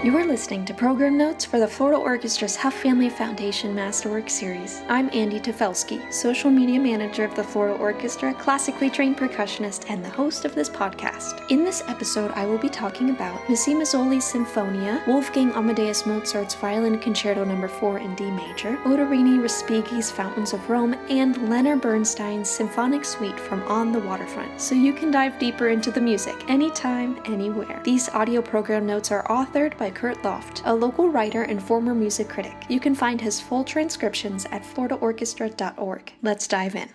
You are listening to program notes for the Florida Orchestra's Huff Family Foundation Masterworks series. I'm Andy Tefelsky, social media manager of the Florida Orchestra, classically trained percussionist, and the host of this podcast. In this episode, I will be talking about Missy Mazzoli's Sinfonia, Wolfgang Amadeus Mozart's Violin Concerto No. 4 in D major, Ottavini Respighi's Fountains of Rome, and Leonard Bernstein's Symphonic Suite from On the Waterfront, so you can dive deeper into the music anytime, anywhere. These audio program notes are authored by Kurt Loft, a local writer and former music critic. You can find his full transcriptions at floridaorchestra.org. Let's dive in.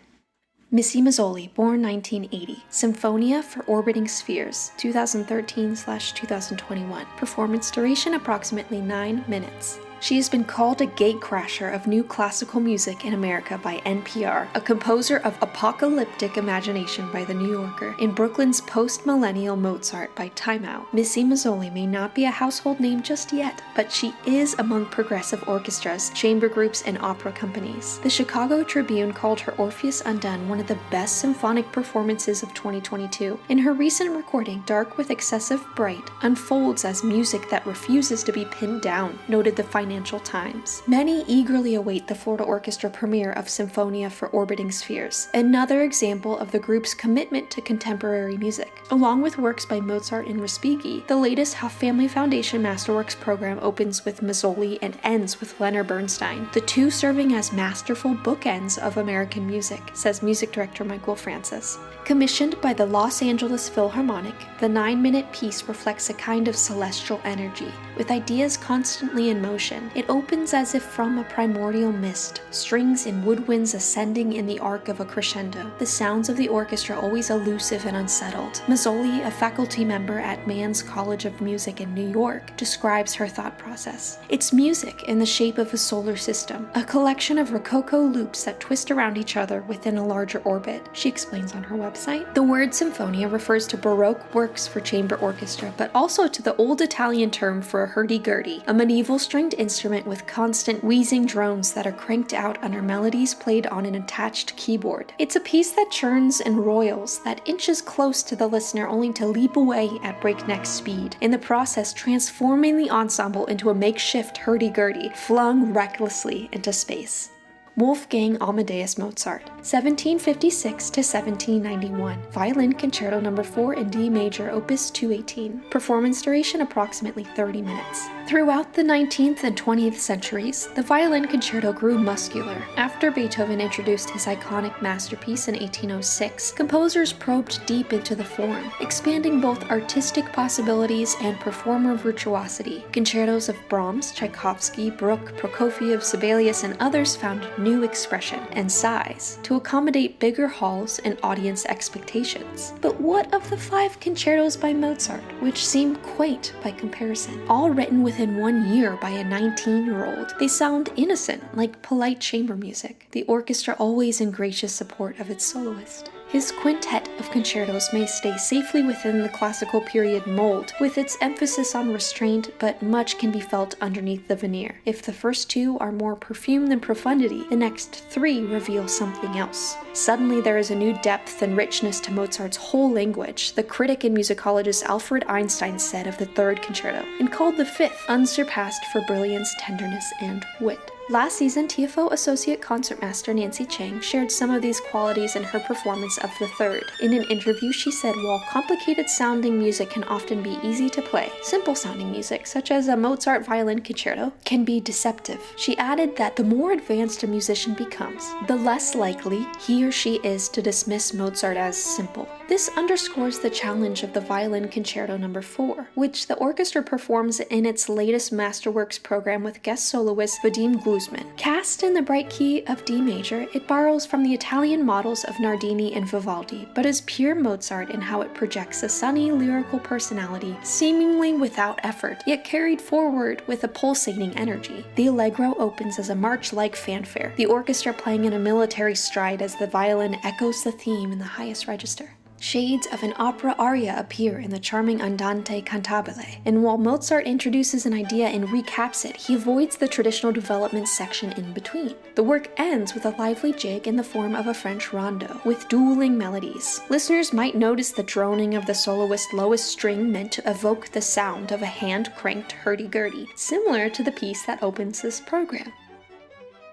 Missy Mazzoli, born 1980. Symphonia for Orbiting Spheres, 2013/2021. Performance duration approximately 9 minutes. She has been called a gatecrasher of new classical music in America by NPR, a composer of apocalyptic imagination by The New Yorker, and Brooklyn's post-millennial Mozart by Time Out. Missy Mazzoli may not be a household name just yet, but she is among progressive orchestras, chamber groups, and opera companies. The Chicago Tribune called her Orpheus Undone one of the best symphonic performances of 2022. In her recent recording, Dark with Excessive Bright unfolds as music that refuses to be pinned down, noted the Financial Times. Many eagerly await the Florida Orchestra premiere of Symphonia for Orbiting Spheres, another example of the group's commitment to contemporary music. Along with works by Mozart and Respighi, the latest Huff Family Foundation Masterworks program opens with Mazzoli and ends with Leonard Bernstein, the two serving as masterful bookends of American music, says music director Michael Francis. Commissioned by the Los Angeles Philharmonic, the 9-minute piece reflects a kind of celestial energy, with ideas constantly in motion. It opens as if from a primordial mist, strings and woodwinds ascending in the arc of a crescendo, the sounds of the orchestra always elusive and unsettled. Mazzoli, a faculty member at Mann's College of Music in New York, describes her thought process. It's music in the shape of a solar system, a collection of rococo loops that twist around each other within a larger orbit, she explains on her website. The word Sinfonia refers to Baroque works for chamber orchestra, but also to the old Italian term for a hurdy-gurdy, a medieval stringed instrument with constant wheezing drones that are cranked out under melodies played on an attached keyboard. It's a piece that churns and roils, that inches close to the listener only to leap away at breakneck speed, in the process transforming the ensemble into a makeshift hurdy-gurdy, flung recklessly into space. Wolfgang Amadeus Mozart, 1756-1791, Violin Concerto No. 4 in D major, Opus 218. Performance duration approximately 30 minutes. Throughout the 19th and 20th centuries, the violin concerto grew muscular. After Beethoven introduced his iconic masterpiece in 1806, composers probed deep into the form, expanding both artistic possibilities and performer virtuosity. Concertos of Brahms, Tchaikovsky, Bruch, Prokofiev, Sibelius, and others found new expression and size to accommodate bigger halls and audience expectations. But what of the 5 concertos by Mozart, which seem quaint by comparison, all written within 1 year by a 19-year-old? They sound innocent, like polite chamber music, the orchestra always in gracious support of its soloist. His quintet of concertos may stay safely within the classical period mold, with its emphasis on restraint, but much can be felt underneath the veneer. If the first 2 are more perfume than profundity, the next 3 reveal something else. Suddenly there is a new depth and richness to Mozart's whole language, the critic and musicologist Alfred Einstein said of the 3rd concerto, and called the 5th unsurpassed for brilliance, tenderness, and wit. Last season, TFO Associate Concertmaster Nancy Chang shared some of these qualities in her performance of the 3rd. In an interview, she said while complicated-sounding music can often be easy to play, simple-sounding music, such as a Mozart violin concerto, can be deceptive. She added that the more advanced a musician becomes, the less likely he or she is to dismiss Mozart as simple. This underscores the challenge of the Violin Concerto No. 4, which the orchestra performs in its latest Masterworks program with guest soloist Vadim Gluzman. Cast in the bright key of D major, it borrows from the Italian models of Nardini and Vivaldi, but is pure Mozart in how it projects a sunny, lyrical personality, seemingly without effort, yet carried forward with a pulsating energy. The allegro opens as a march-like fanfare, the orchestra playing in a military stride as the violin echoes the theme in the highest register. Shades of an opera aria appear in the charming Andante cantabile, and while Mozart introduces an idea and recaps it, he avoids the traditional development section in between. The work ends with a lively jig in the form of a French rondo, with dueling melodies. Listeners might notice the droning of the soloist's lowest string meant to evoke the sound of a hand-cranked hurdy-gurdy, similar to the piece that opens this program.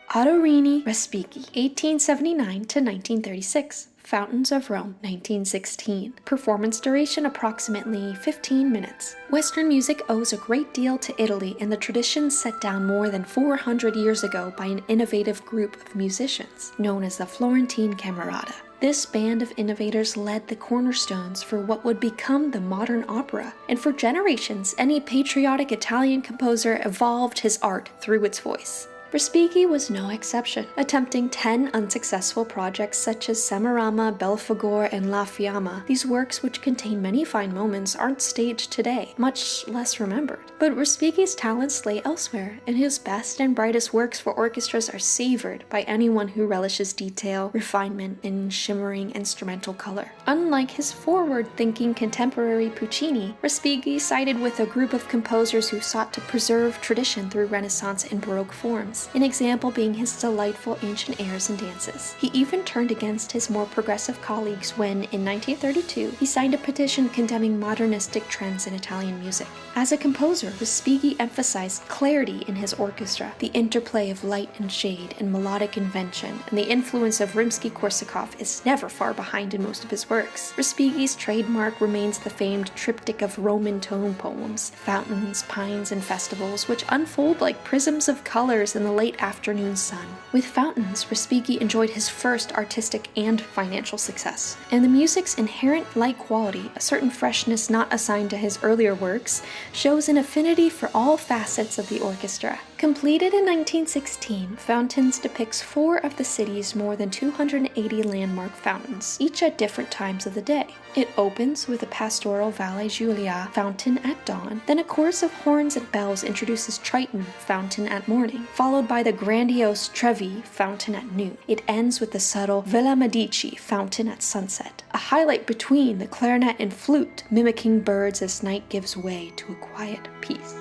Ottorini Respighi, 1879 to 1936. Fountains of Rome, 1916. Performance duration approximately 15 minutes. Western music owes a great deal to Italy and the traditions set down more than 400 years ago by an innovative group of musicians, known as the Florentine Camerata. This band of innovators led the cornerstones for what would become the modern opera, and for generations, any patriotic Italian composer evolved his art through its voice. Respighi was no exception, attempting 10 unsuccessful projects such as Semarama, Belfagor, and La Fiamma. These works, which contain many fine moments, aren't staged today, much less remembered. But Respighi's talents lay elsewhere, and his best and brightest works for orchestras are savored by anyone who relishes detail, refinement, and shimmering instrumental color. Unlike his forward-thinking contemporary Puccini, Respighi sided with a group of composers who sought to preserve tradition through Renaissance and Baroque forms. An example being his delightful ancient airs and dances. He even turned against his more progressive colleagues when, in 1932, he signed a petition condemning modernistic trends in Italian music. As a composer, Respighi emphasized clarity in his orchestra, the interplay of light and shade and melodic invention, and the influence of Rimsky-Korsakov is never far behind in most of his works. Respighi's trademark remains the famed triptych of Roman tone poems, fountains, pines, and festivals, which unfold like prisms of colors in the late afternoon sun. With Fountains, Respighi enjoyed his first artistic and financial success, and the music's inherent light quality, a certain freshness not assigned to his earlier works, shows an affinity for all facets of the orchestra. Completed in 1916, Fountains depicts 4 of the city's more than 280 landmark fountains, each at different times of the day. It opens with a pastoral Valle Giulia, Fountain at dawn, then a chorus of horns and bells introduces Triton, Fountain at morning, followed by the grandiose Trevi, Fountain at noon. It ends with the subtle Villa Medici, Fountain at sunset, a highlight between the clarinet and flute, mimicking birds as night gives way to a quiet peace.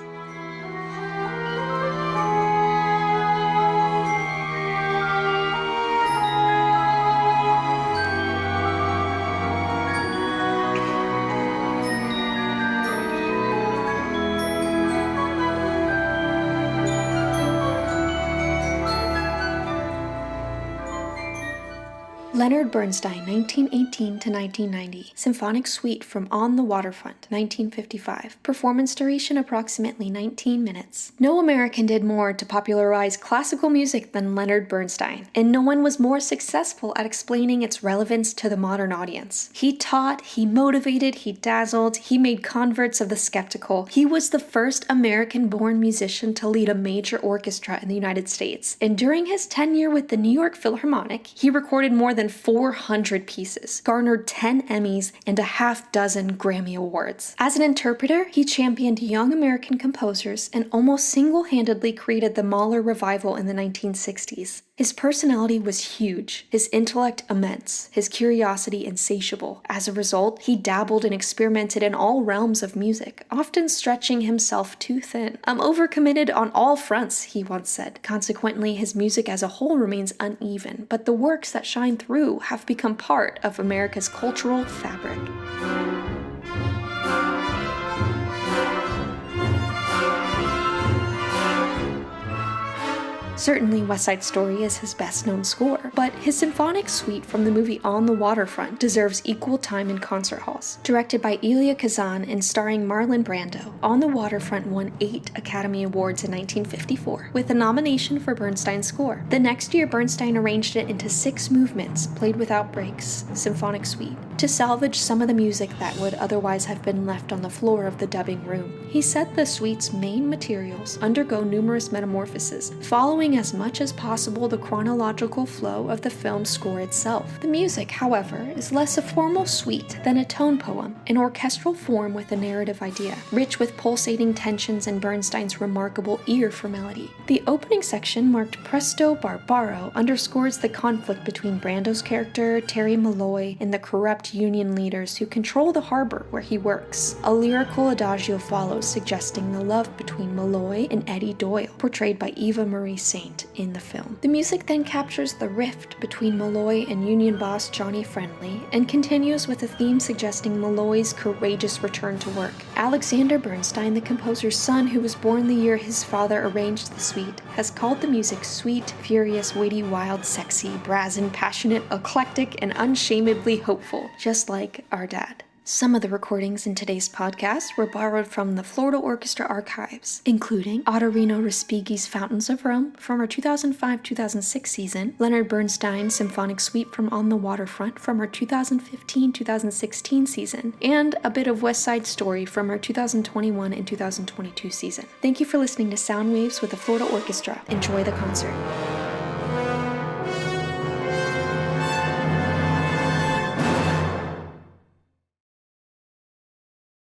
Leonard Bernstein, 1918 to 1990. Symphonic Suite from On the Waterfront, 1955. Performance duration approximately 19 minutes. No American did more to popularize classical music than Leonard Bernstein, and no one was more successful at explaining its relevance to the modern audience. He taught, he motivated, he dazzled, he made converts of the skeptical. He was the first American-born musician to lead a major orchestra in the United States, and during his tenure with the New York Philharmonic, he recorded more than 400 pieces, garnered 10 Emmys, and a half-dozen Grammy Awards. As an interpreter, he championed young American composers and almost single-handedly created the Mahler revival in the 1960s. His personality was huge, his intellect immense, his curiosity insatiable. As a result, he dabbled and experimented in all realms of music, often stretching himself too thin. "I'm overcommitted on all fronts," he once said. Consequently, his music as a whole remains uneven, but the works that shine through have become part of America's cultural fabric. Certainly, West Side Story is his best-known score, but his symphonic suite from the movie On the Waterfront deserves equal time in concert halls. Directed by Elia Kazan and starring Marlon Brando, On the Waterfront won 8 Academy Awards in 1954, with a nomination for Bernstein's score. The next year, Bernstein arranged it into 6 movements, played without breaks, symphonic suite, to salvage some of the music that would otherwise have been left on the floor of the dubbing room. He said the suite's main materials undergo numerous metamorphoses, following avoiding as much as possible the chronological flow of the film's score itself. The music, however, is less a formal suite than a tone poem, an orchestral form with a narrative idea, rich with pulsating tensions and Bernstein's remarkable ear for melody. The opening section, marked Presto Barbaro, underscores the conflict between Brando's character, Terry Malloy, and the corrupt union leaders who control the harbor where he works. A lyrical adagio follows, suggesting the love between Malloy and Eddie Doyle, portrayed by Eva Marie Saint in the film. The music then captures the rift between Malloy and union boss Johnny Friendly, and continues with a theme suggesting Malloy's courageous return to work. Alexander Bernstein, the composer's son who was born the year his father arranged the suite, has called the music sweet, furious, witty, wild, sexy, brazen, passionate, eclectic, and unshamedly hopeful, just like our dad. Some of the recordings in today's podcast were borrowed from the Florida Orchestra archives, including Ottorino Respighi's Fountains of Rome from our 2005-2006 season, Leonard Bernstein's Symphonic Suite from On the Waterfront from our 2015-2016 season, and a bit of West Side Story from our 2021 and 2022 season. Thank you for listening to Sound Waves with the Florida Orchestra. Enjoy the concert.